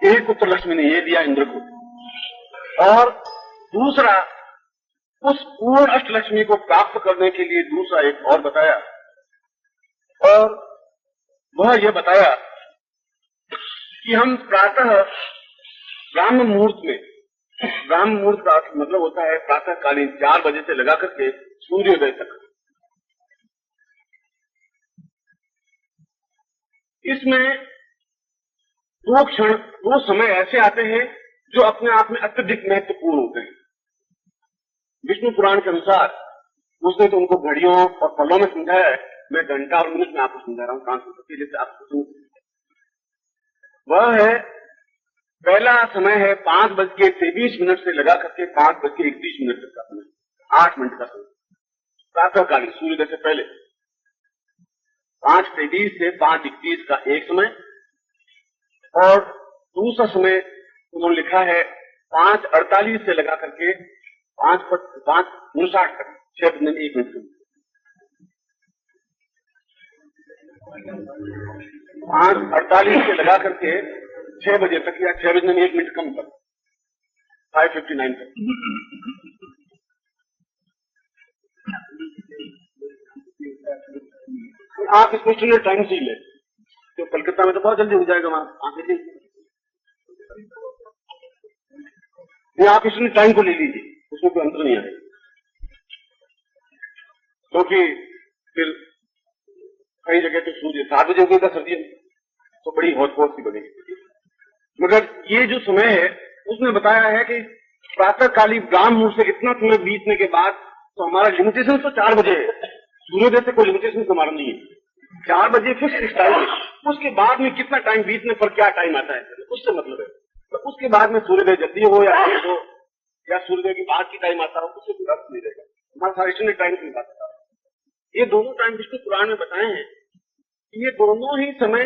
एक उत्तर लक्ष्मी ने ये दिया इंद्र को, और दूसरा उस पूर्ण अष्टलक्ष्मी को प्राप्त करने के लिए दूसरा एक और बताया, और वह यह बताया कि हम प्रातः ब्राह्म मुहूर्त में, ब्राह्म मुहूर्त का मतलब होता है प्रातःकालीन 4 बजे से लगा करके सूर्योदय तक, इसमें दो समय ऐसे आते हैं जो अपने आप में अत्यधिक महत्वपूर्ण होते हैं। विष्णु पुराण के अनुसार उसने तो उनको घड़ियों और पलों में समझाया है, मैं घंटा और मिनट में आपको समझा रहा हूं, ट्रांसलेट जैसे आपको। वह है, पहला समय है 5:23 से लगा करके 5:31 तक का समय, 8 मिनट का समय, प्रातःकालीन सूर्योदय से पहले। 5:23 से 5:31 का एक समय, और दूसरा समय उन्होंने लिखा है 5:48 से लगा करके 5:59 तक, 6 मिनट 1 मिनट। 5:48 से लगा करके 6 बजे तक, या 6 बजे 1 मिनट कम तक, 5:59 तक। आप इसको स्टैंडर्ड टाइम से ही ले, तो कलकत्ता में तो बहुत जल्दी हो जाएगा वहां आके जी। आप स्टैंडर्ड टाइम को ले लीजिए, उसमें कोई अंतर नहीं आएगा, क्योंकि फिर कई जगह तो सूर्य 7 बजे उगेगा सर्दियों में, तो बड़ी हौच पौच सी बनेगी। मगर ये जो समय है उसने बताया है कि प्रातःकालीन ब्राह्म मुहूर्त से इतना समय बीतने के बाद तो हमारा लिमिटेशन तो 4 बजे है, सूर्योदय से कोई लिमिटेशन तो हमारा नहीं है, 4 बजे फिक्स टाइम है। उसके बाद में कितना टाइम बीतने पर क्या टाइम आता है उससे मतलब है, तो उसके बाद में सूर्योदय जल्दी हो या लेट हो, या सूर्योदय के बाद की टाइम आता हो, उससे कोई अर्थ नहीं रहेगा। हमारा सारा स्टैंडर्ड टाइम की बात है। ये दोनों टाइम विष्णु पुराण में बताए हैं, ये दोनों ही समय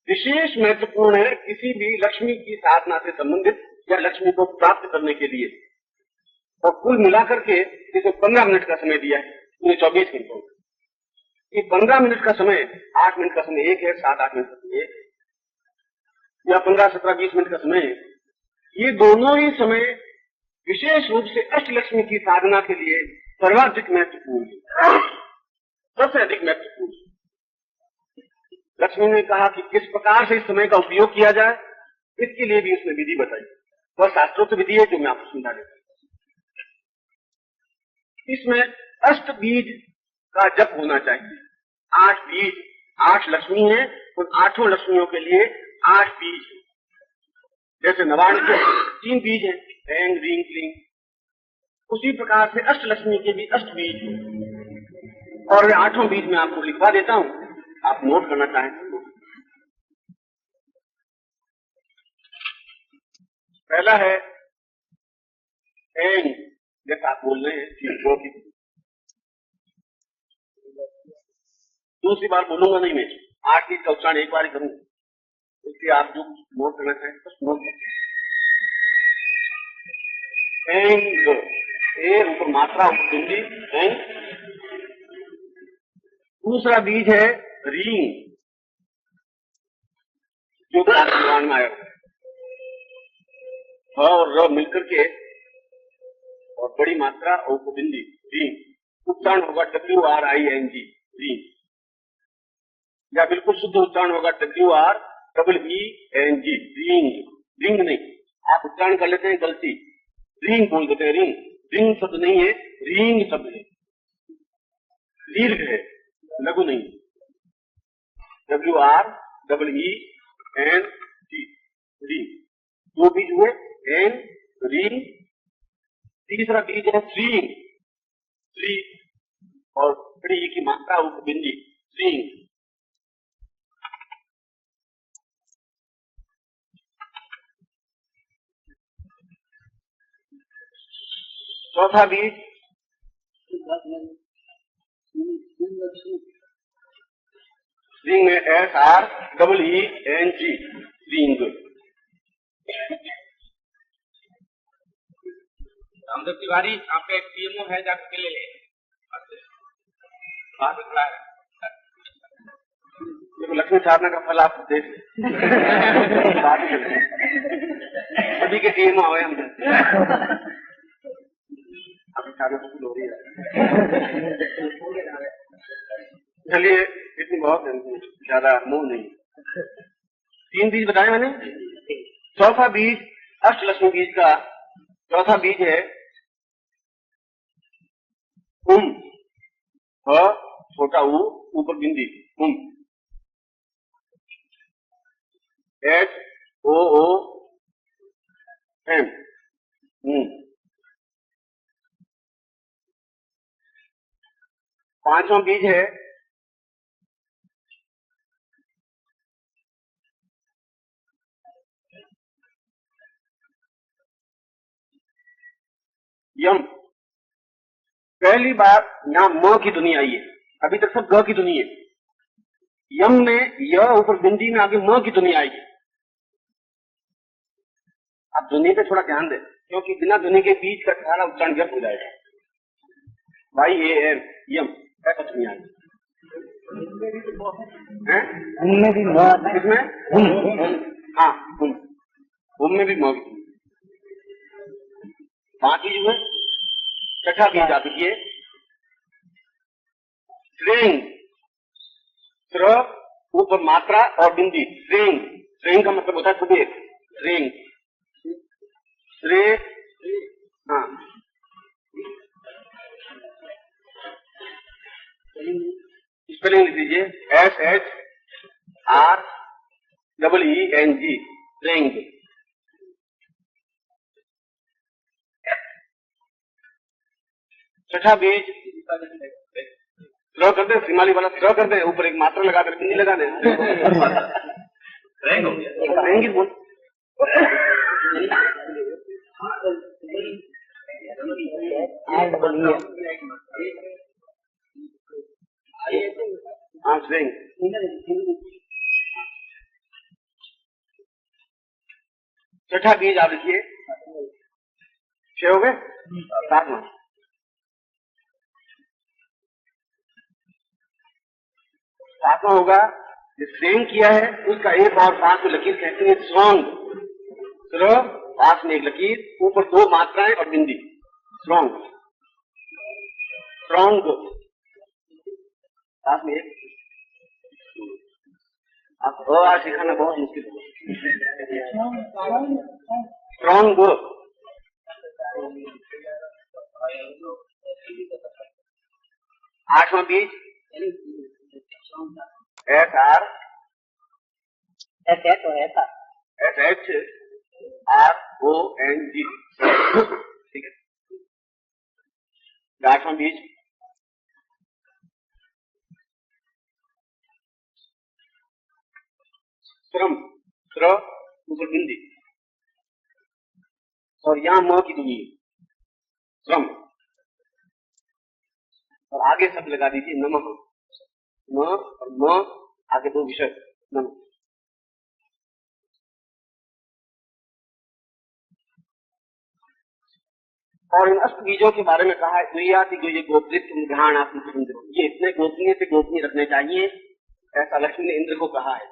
विशेष महत्वपूर्ण है किसी भी लक्ष्मी की साधना से संबंधित या लक्ष्मी को प्राप्त करने के लिए। और कुल मिलाकर के इसे 15 मिनट का समय दिया है, पूरे 24 घंटों में। ये 15 मिनट का समय, 8 मिनट का समय एक है, 7-8 मिनट का समय एक, या 15, 17, 20 मिनट का समय है। ये दोनों ही समय विशेष रूप से अष्टलक्ष्मी की साधना के लिए सर्वाधिक महत्वपूर्ण है, सबसे अधिक महत्वपूर्ण। लक्ष्मी ने कहा कि किस प्रकार से इस समय का उपयोग किया जाए, इसके लिए भी उसने विधि बताई। वह शास्त्रोक्त विधि है जो मैं आपको समझा देता हूं। इसमें अष्ट बीज का जप होना चाहिए। 8 बीज, 8 लक्ष्मी है, उन 8 लक्ष्मियों के लिए 8 बीज है। जैसे नवाण के 3 बीज है, ऐंग, रींग, क्लींग, उसी प्रकार से अष्ट लक्ष्मी के भी अष्ट बीज है। और वे 8 बीज मैं आपको लिखवा देता हूं, आप नोट करना चाहें तो। पहला है ऐंग, जैसा आप बोल रहे हैं, दूसरी बार बोलूंगा नहीं मैं, 8 बीज का उच्चारण एक बार ही करूंगा, इसलिए आप जो नोट करना चाहें बस नोट करें। ऐंग, ए ऊपर मात्रा, ऊपर बिंदी, ऐंग। दूसरा बीज है रींग, जो पुराण में आया और र मिलकर के, और बड़ी मात्रा और बिंदी, रींग। उच्चारण होगा WRING, रींग, या बिल्कुल शुद्ध उच्चारण होगा WREENG, रींग। रिंग नहीं, आप उच्चारण कर लेते हैं गलती, रिंग बोल देते हैं, रिंग। रिंग शब्द नहीं है, रींग शब्द है, दीर्घ है, लघु नहीं। WREENG, ring. 2 बीज हुए, एन, रींग। तीसरा बीज है श्रींग, श्री और बड़ी की मात्रा बिंदी, श्रींग। चौथा बीज रिंग में SREENG, रिंग। रामदेव तिवारी आपका एक PMO है, जाकर ले ले। तो लक्ष्मी साधना का फल आप देख सभी के टीम हुए हम अभी साधना फूल हो रही है। चलिए इतनी बहुत ज्यादा मुंह नहीं। 3 बीज बताए मैंने। चौथा बीज अष्टलक्ष्मी बीज का चौथा बीज है उम, छोटा ऊ ऊपर बिंदी उम, HOOM पांचवा बीज है यम। पहली बार यहां म की ध्वनि आई है, अभी तक सब ग की ध्वनि है। यम में य ऊपर बिंदी में आगे म की ध्वनि आई है। आप ध्वनि पे थोड़ा ध्यान दें, क्योंकि बिना ध्वनि के बीच का सारा उच्चारण व्यर्थ हो जाएगा। YAM यम ऐसा ध्वनि आई है। उनमें भी किसमें? हाँ उम में भी म की। बाकी जो है छठा बीज आप लिखिए श्रेंग। श्र ऊपर मात्रा और बिंदी श्रेंग। श्रेंग का मतलब होता है कुबेर। श्रेंग श्रे हाँ स्पेलिंग लिख दीजिए SHREENG श्रेंग। छठा बीज स्लो कर दे, सिमाली वाला स्लो कर दे, ऊपर एक मात्रा लगा कर बिंदी लगा दे। छठा बीज आप लिखिए 6 हो गए। 7वां होगा जो श्रेंग किया है उसका एक और पास में लकीर कहते हैं स्ट्रॉन्ग। पास में एक लकीर, ऊपर 2 मात्राएं और बिंदी स्ट्रॉन्ग। स्ट्रॉन्ग पास में एक। आप आज सिखाना बहुत मुश्किल है। स्ट्रॉन्ग 8वां बीज SHRONG ठीक है। 8वां बीज श्रम। श्र ऊपर बिंदी और यहां म की ध्वनि श्रम और आगे शब्द लगा दीजिए नमः। म और म आगे 2 विषय नमः। और इन अष्ट बीजों के बारे में कहा है ये गोपनीय ये इतने गोपनीय से गोपनीय रखने चाहिए, ऐसा लक्ष्मी ने इंद्र को कहा है।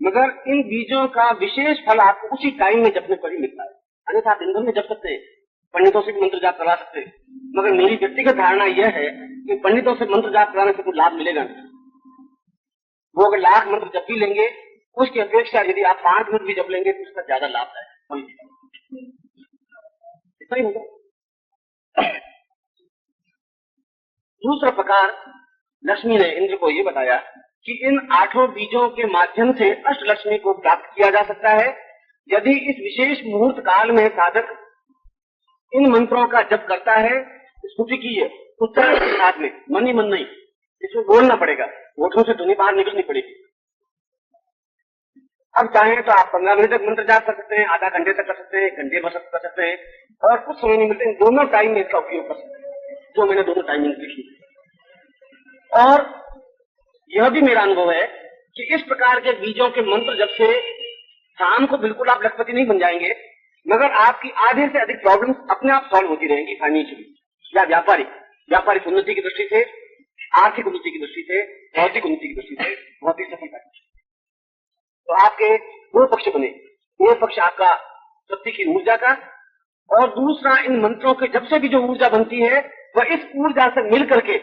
मगर इन बीजों का विशेष फल आपको उसी टाइम में जपने पर ही मिलता है, अन्यथा आप दिन भर में जप सकते हैं, पंडितों से भी मंत्र जाप करा सकते हैं। मगर मेरी व्यक्तिगत धारणा यह है कि पंडितों से मंत्र जाप कराने से कोई लाभ मिलेगा नहीं। वो अगर लाख मंत्र जप भी लेंगे उसकी अपेक्षा यदि आप 5 मिनट भी जप लेंगे तो उसका ज्यादा लाभ है। इतना ही होगा। दूसरा प्रकार लक्ष्मी ने इंद्र को ये बताया कि इन 8 बीजों के माध्यम से अष्टलक्ष्मी को प्राप्त किया जा सकता है यदि इस विशेष मुहूर्त काल में साधक इन मंत्रों का जप करता है। स्तुति की है उच्चारण के साथ में, मन ही मन नहीं, इसमें बोलना पड़ेगा, होठों से ध्वनि बाहर निकलनी पड़ेगी। अब चाहें तो आप 15 मिनट तक मंत्र जाप कर सकते हैं, आधा घंटे तक कर सकते हैं, 1 घंटे बस कर सकते हैं, और कुछ समय नहीं मिलते दोनों टाइम में इसका उपयोग कर सकते हैं, जो मैंने दोनों टाइमिंग लिखी। और यह भी मेरा अनुभव है कि इस प्रकार के बीजों के मंत्र जब से शाम को बिल्कुल आप लखपति नहीं बन जाएंगे, मगर आपकी आधे से अधिक प्रॉब्लम्स अपने आप सॉल्व होती रहेंगी, फाइनेंशियली या व्यापारिक उन्नति की दृष्टि से, आर्थिक उन्नति की दृष्टि से, भौतिक उन्नति की दृष्टि से। पक्ष बने। एक पक्ष आपका शक्ति की ऊर्जा का, और दूसरा इन मंत्रों के जब से भी जो ऊर्जा बनती है वह इस ऊर्जा से मिल करके,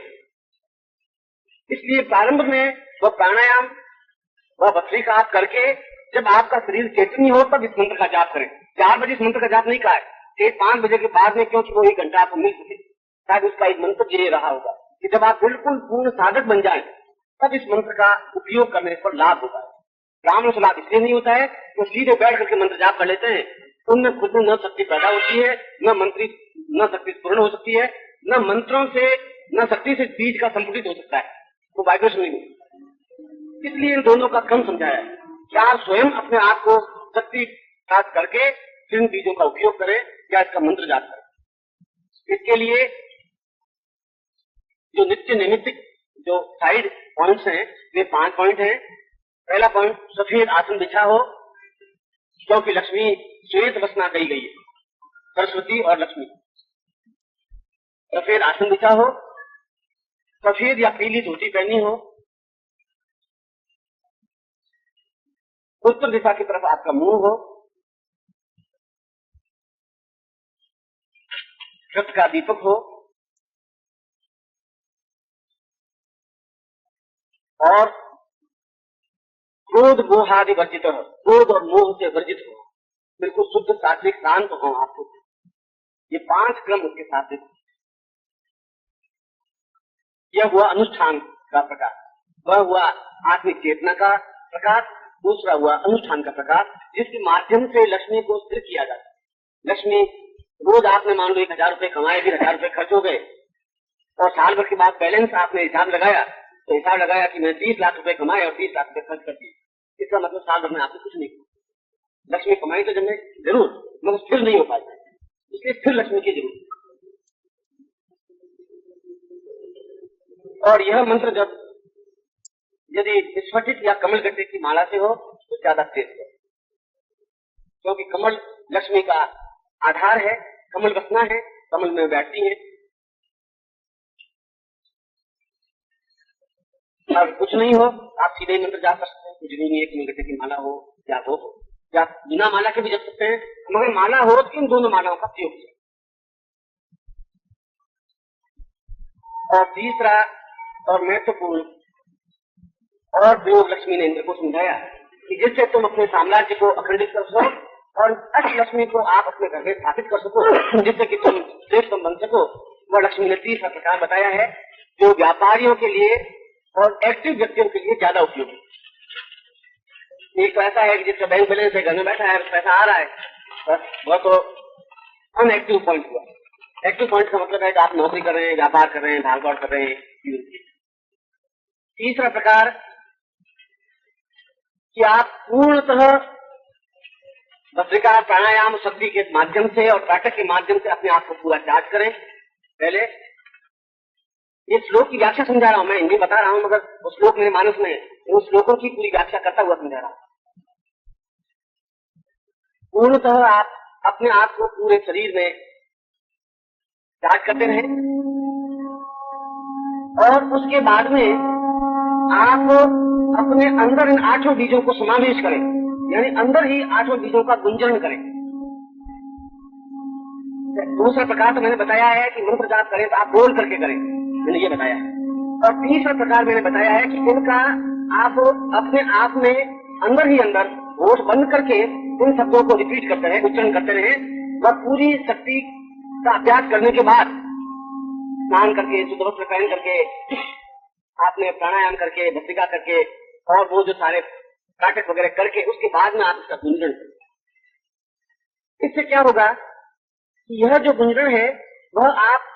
इसलिए प्रारंभ में वह प्राणायाम वह भस्त्रिका करके जब आपका शरीर चेतनी हो तब इस मंत्र का जाप करें। 4 बजे इस मंत्र का जाप नहीं कहा है, 5 बजे के बाद में, क्योंकि वो 1 घंटा आपको मिल सके। शायद उसका एक मंत्र ये रहा होगा कि जब आप बिल्कुल पूर्ण साधक बन जाएं तब इस मंत्र का उपयोग करने पर लाभ होता है। ब्राह्मण से लाभ इसलिए नहीं होता है तो सीधे बैठ करके मंत्र जाप कर लेते हैं, उनमें खुद में न शक्ति पैदा होती है, न शक्ति पूर्ण हो सकती है, न मंत्रों से न शक्ति से बीज का संपुटित हो सकता है, वो वाइब्रेशन नहीं होती। इसलिए इन दोनों का क्रम समझाया है कि आप स्वयं अपने आप को शक्ति प्राप्त करके फिर इन बीजों का उपयोग करें या इसका मंत्र जाप करें। इसके लिए जो नित्य नैमित्तिक जो साइड पॉइंट्स हैं वे 5 पॉइंट हैं। पहला पॉइंट, सफेद आसन बिछा हो, क्योंकि लक्ष्मी श्वेत वसना कही गई है, सरस्वती और लक्ष्मी। सफेद आसन बिछा हो, सफेद या पीली धोती पहनी हो, उत्तर दिशा की तरफ आपका मुंह हो, रक्त का दीपक हो, और क्रोध मोह आदि वर्जित हो, क्रोध और मोह से वर्जित हो, बिल्कुल शुद्ध सात्विक शांत हो आपको। ये 5 क्रम उसके साथ। यह हुआ अनुष्ठान का प्रकार, वह हुआ आत्मिक चेतना का प्रकार, दूसरा हुआ अनुष्ठान का प्रकार जिसके माध्यम से लक्ष्मी को स्थिर किया जाता है। लक्ष्मी रोज आपने मान लो 1000 रुपए कमाए, फिर 1000 रुपए खर्च हो गए, और साल भर के बाद बैलेंस आपने हिसाब लगाया तो हिसाब लगाया कि मैं 30 लाख रुपए कमाए और 30 लाख रुपए खर्च कर दिए। इसका मतलब साल भर में आपने कुछ नहीं किया। लक्ष्मी कमाई तो जमे जरूर, मगर स्थिर नहीं हो पाई, इसलिए स्थिर लक्ष्मी की जरूरत। और यह मंत्र जब यदि स्फटिक या कमल गट्टे की माला से हो तो ज्यादा श्रेष्ठ है, क्योंकि कमल लक्ष्मी का आधार है, कमल बसना है, कमल में बैठती है। अब कुछ नहीं हो आप सीधे ही मंत्र जा सकते हैं, कुछ नहीं है कि गट्टे की माला हो या हो या बिना माला के भी जप सकते हैं, मगर माला हो तो इन दोनों मालाओं का प्रयोग है। और तीसरा और महत्वपूर्ण और प्रयोग लक्ष्मी ने इंद्र को समझाया कि जिससे तुम अपने साम्राज्य को अखंडित कर सको और अष्ट लक्ष्मी को आप अपने घर में स्थापित कर सको, जिससे कि तुम श्रेष्ठ बन सको, वह लक्ष्मी ने तीसरा प्रकार बताया है जो व्यापारियों के लिए और एक्टिव व्यक्तियों के लिए ज्यादा उपयोगी। एक तो ऐसा है कि जिसका बैंक बैलेंस है, घर में बैठा है, पैसा आ रहा है, बस वह तो अनएक्टिव पॉइंट हुआ। एक्टिव पॉइंट का मतलब है कि आप नौकरी कर रहे हैं, व्यापार कर रहे हैं, भाग दौड़ कर रहे हैं। तीसरा प्रकार कि आप पूर्णतः भस्त्रिका प्राणायाम शक्ति के माध्यम से और त्राटक के माध्यम से अपने आप को पूरा चार्ज करें। पहले ये श्लोक की व्याख्या समझा रहा हूं, मैं हिंदी बता रहा हूं, मगर वो श्लोक मेरे मानस में है, उन श्लोकों की पूरी व्याख्या करता हुआ समझा रहा हूं। पूर्णतः आप अपने आप को पूरे शरीर में चार्ज करते रहें, और उसके बाद में आप अपने अंदर इन 8 बीजों को समावेश करें, यानी अंदर ही 8 बीजों का गुंजन करें। दूसरा प्रकार तो मैंने बताया है कि मंत्र जाप करें तो आप बोल करके करें, मैंने ये बताया है। और तीसरा प्रकार मैंने बताया है कि इनका आप अपने आप में अंदर ही अंदर होश बंद करके इन शब्दों को रिपीट करते रहे, उच्चारण करते रहे। वह पूरी शक्ति का अभ्यास करने के बाद स्नान करके, शुद्ध वस्त्र पहन करके, आपने प्राणायाम करके, भस्त्रिका करके और वो जो सारे नाटक वगैरह करके उसके बाद में आप इसका गुंजन करें। इससे क्या होगा कि यह जो गुंजन है वह आप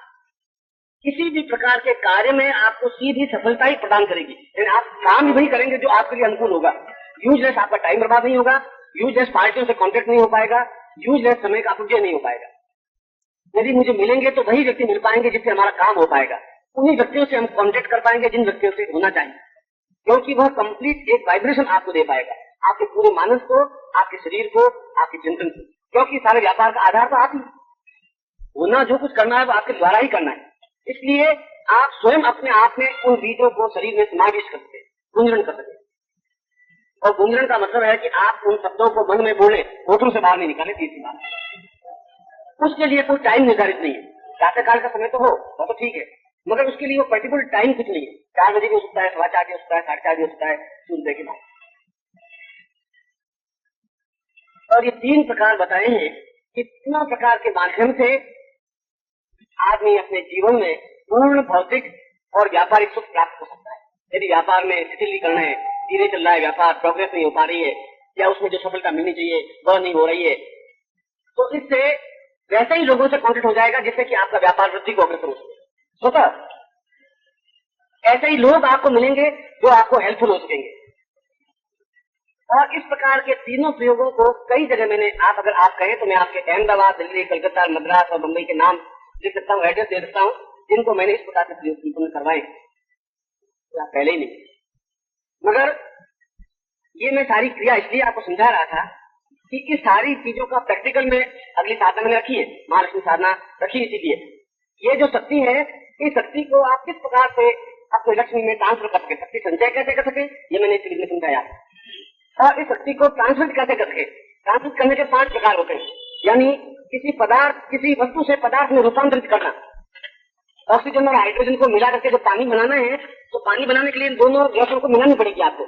किसी भी प्रकार के कार्य में आपको सीधी सफलता ही प्रदान करेगी। यानी आप काम ही वही करेंगे जो आपके लिए अनुकूल होगा। यूजलेस आपका टाइम बर्बाद नहीं होगा, यूजलेस पार्टियों से कॉन्टेक्ट नहीं हो पाएगा, यूजलेस समय का अपव्यय नहीं हो पाएगा। यदि मुझे मिलेंगे तो वही व्यक्ति मिल पाएंगे जिससे हमारा काम हो पाएगा, उन्हीं व्यक्तियों से हम कॉन्टेक्ट कर पाएंगे जिन व्यक्तियों से होना चाहिए, क्योंकि वह कंप्लीट एक वाइब्रेशन आपको दे पाएगा, आपके पूरे मानस को, आपके शरीर को, आपके चिंतन को। क्योंकि सारे व्यापार का आधार तो आप ही होना, जो कुछ करना है वो आपके द्वारा ही करना है। इसलिए आप स्वयं अपने आप में उन बीजों को शरीर में समावेश कर सके, गुंजन कर सके। और गुंजरण का मतलब है कि आप उन शब्दों को मन में बोले, होठों से बाहर नहीं निकाले। तीसरी बात, उसके लिए कोई टाइम निर्धारित नहीं है। प्रातःकाल का समय तो हो, वो तो ठीक है, मगर उसके लिए वो पर्टिकुलर टाइम कुछ नहीं है। 4 बजे भी हो सकता है, 4:15 भी हो सकता है, 4:30 भी हो सकता है, सूर्योदय के बाद। और ये 3 प्रकार बताए हैं कि 3 प्रकार के माध्यम से आदमी अपने जीवन में पूर्ण भौतिक और व्यापारिक सुख प्राप्त कर सकता है। यदि व्यापार में शिथिलीकरण है, धीरे चल रहा है व्यापार, प्रोग्रेस नहीं हो पा रही है, या उसमें जो सफलता मिलनी चाहिए वह नहीं हो रही है, तो इससे वैसे ही लोगों से कांटेक्ट हो जाएगा जिससे कि आपका व्यापार वृद्धि को अग्रसर हो सके। स्वतः ऐसे ही लोग आपको मिलेंगे जो आपको हेल्पफुल हो सकेंगे। और इस प्रकार के तीनों प्रयोगों को कई जगह मैंने, अगर आप कहें तो मैं आपके अहमदाबाद, दिल्ली, कलकत्ता, मद्रास और मुंबई के नाम लिख सकता हूँ, एड्रेस दे सकता हूँ, जिनको मैंने इस प्रकार से प्रयोग संपन्न करवाए पहले ही नहीं। मगर ये मैं सारी क्रिया इसलिए आपको समझा रहा था कि इस सारी चीजों का प्रैक्टिकल में अगली साधना मैंने रखी है, महालक्ष्मी साधना रखी। इसीलिए ये जो शक्ति है, इस शक्ति को आप किस प्रकार से अपने लक्ष्मी में ट्रांसफर कर सके, शक्ति संचय कैसे कर सके, ये मैंने इस में समझाया। और इस शक्ति को ट्रांसमिट कैसे कर सके, ट्रांसमिट करने के 5 प्रकार होते हैं। यानी किसी वस्तु से पदार्थ में रूपांतरित करना। ऑक्सीजन और हाइड्रोजन को मिला करके जो पानी बनाना है, तो पानी बनाने के लिए इन दोनों गैसों को मिलानी पड़ेगी आपको।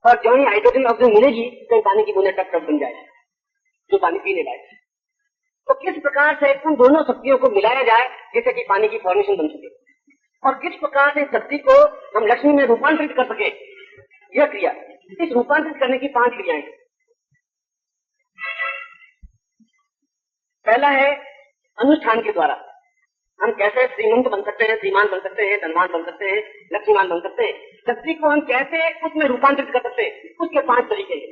और जो ही हाइड्रोजन ऑक्सीजन मिलेगी तो पानी की बूंदें टप टप बन जाएगी, जो पानी पीने लायक। तो किस प्रकार से उन दोनों शक्तियों को मिलाया जाए जिससे कि पानी की फॉर्मेशन बन सके, और किस प्रकार से शक्ति को हम लक्ष्मी में रूपांतरित कर सके, यह क्रिया। इस रूपांतरित करने की 5 क्रियाएं। पहला है अनुष्ठान के द्वारा हम कैसे श्रीमंत बन सकते हैं, श्रीमान बन सकते हैं, धनवान बन सकते हैं, लक्ष्मीवान बन सकते हैं। शक्ति को हम कैसे उसमें रूपांतरित कर सकते हैं, उसके 5 तरीके हैं।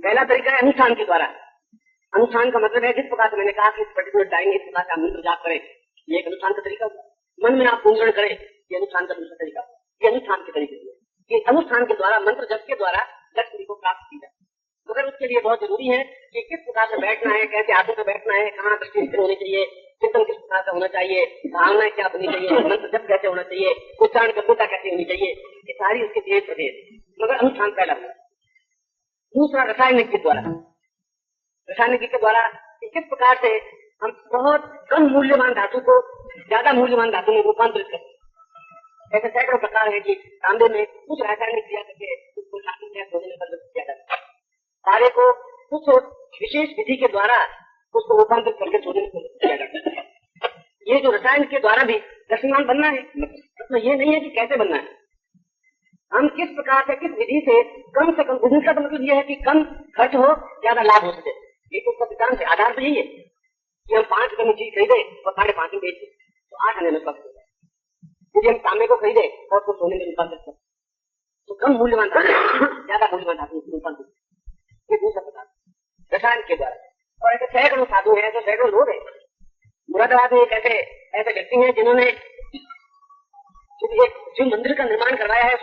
पहला तरीका है अनुष्ठान के द्वारा। अनुष्ठान का मतलब है जिस प्रकार से मैंने कहा कि पर्टिकुलर टाइम इस प्रकार का मंत्र जाप करें, ये एक अनुष्ठान का तरीका होगा। मन में आप गुंजरण करें, ये अनुष्ठान का दूसरा तरीका। ये अनुष्ठान के तरीके से, ये अनुष्ठान के द्वारा, मंत्र जप के द्वारा लक्ष्मी को प्राप्त की जाए। मगर उसके लिए बहुत जरूरी है कि किस प्रकार से बैठना है, कैसे हाथों से बैठना है, कहाँ दृष्टि स्थिर होनी चाहिए, चिंतन किस प्रकार का होना चाहिए, भावनाएं क्या होनी चाहिए, मंत्र जप कैसे होना चाहिए, उच्चारण गंभीरता कैसे होनी चाहिए, ये सारी उसके भेद प्रभेद। मगर अनुष्ठान पहला। दूसरा रासायनिक के द्वारा। रासायनिक के द्वारा किस प्रकार से हम बहुत कम मूल्यवान धातु को ज्यादा मूल्यवान धातु में रूपांतरित करते हैं। ऐसे सैकड़ों प्रकार है कि तांबे में कुछ रासायनिक क्रिया करके उसको में परिवर्तित किया जाता है। तारे को कुछ विशेष विधि के द्वारा उसको रूपांतरित करके सोने में परिवर्तित किया जाता है। ये जो रसायन के द्वारा भी लक्ष्मीवान बनना है, मतलब ये नहीं है कि कैसे बनना है, हम किस प्रकार से, किस विधि से कम बिजनेस का मतलब यह है कि कम खर्च हो, ज्यादा लाभ हो सके। ये तो उसका सिद्धांत है, आधार तो यही है कि हम 5 रुपए में चीज खरीदे और 5.5 में बेच दें तो 8 आने में कम हो जाए। यदि हम तांबे को खरीदे और उसको सोने में रूपांतरित करें तो कम मूल्यवान ज्यादा मूल्यवान धातु में रूपांतरित। ये दूसरा प्रकार रसायन के द्वारा। और ऐसे सैकड़ों साधु हैं, जो सैकड़ों लोग हैं। मुरादाबाद में एक ऐसे व्यक्ति हैं जिन्होंने शिव मंदिर का निर्माण करवाया है।